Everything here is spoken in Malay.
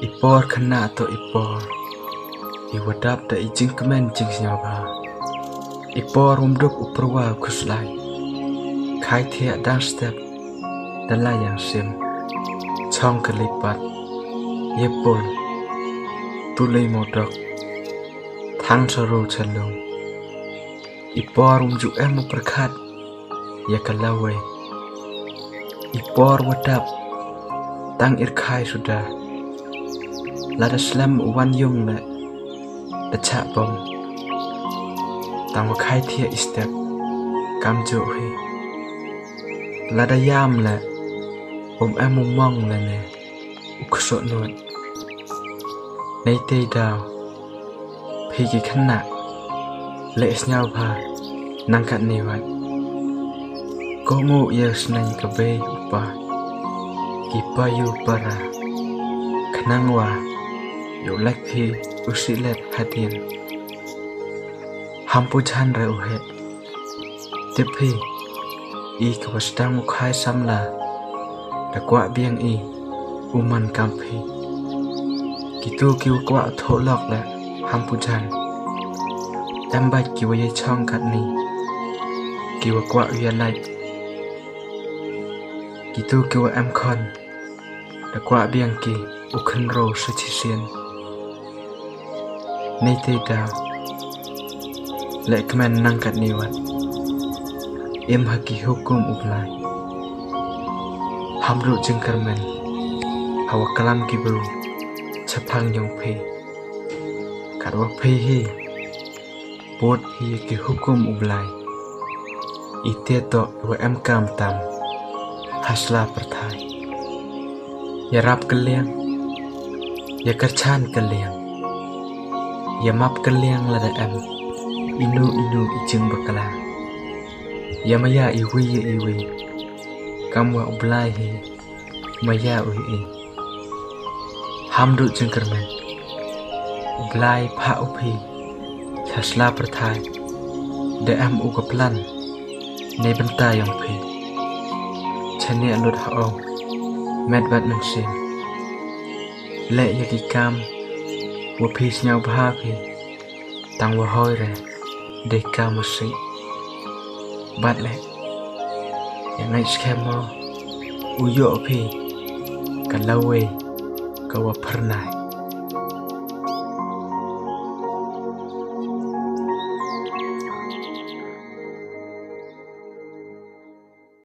Ipor kena atau ipor iwadap da ijing kemen jing siapa ipor umduk uperwa kuslai kai thia dan step dan layang sim chong kelipat yepol tulei modok thang saro chalung ipor umjuk perkat ya kalawai ipor wadap tang irkai sudah lada slam wan yung le da chak bom tang wa khai thia step kam jo he lada yam le mong le ne ukso nuat nei te daw phi ki khana le snyau pha nang kat ni wat ko mu ye snai ka be upa ki pa yu para khnang wa yo lek phi usilet hatin hampu chan re uhe tipi i kawastang mukhai samla da kwa biang i uman kampi kitu kiu kwa tholok la hampu chan tambai kiwa ye chong kat ni kiwa kwa ya lai kitu kiwa am khon da kwa biang ki ukhan ro sachisian nei te daw le kmen nang kat ni wat em haki hukum uplai hamru jengkarmen hawa kalam ki bru chapang yong phe karwa phe hi pot hi ki hukum ublai ite to wa em kam tam hasla perthai ya rap keliang ya kerchan keliang ya map keliang lada em inu ijeng bakala ya maya iwi kamwa ublai hi maya ui hamdu jengkermen ublai pha upi hasla perthai de em ugaplan ne benta yang phi chane lut hao med bat nan sim le yaki kam wa phi nyau bha phi tang wa hoi re de kam si bat le yang ngai skemo uyo phi kalawe kawa pernai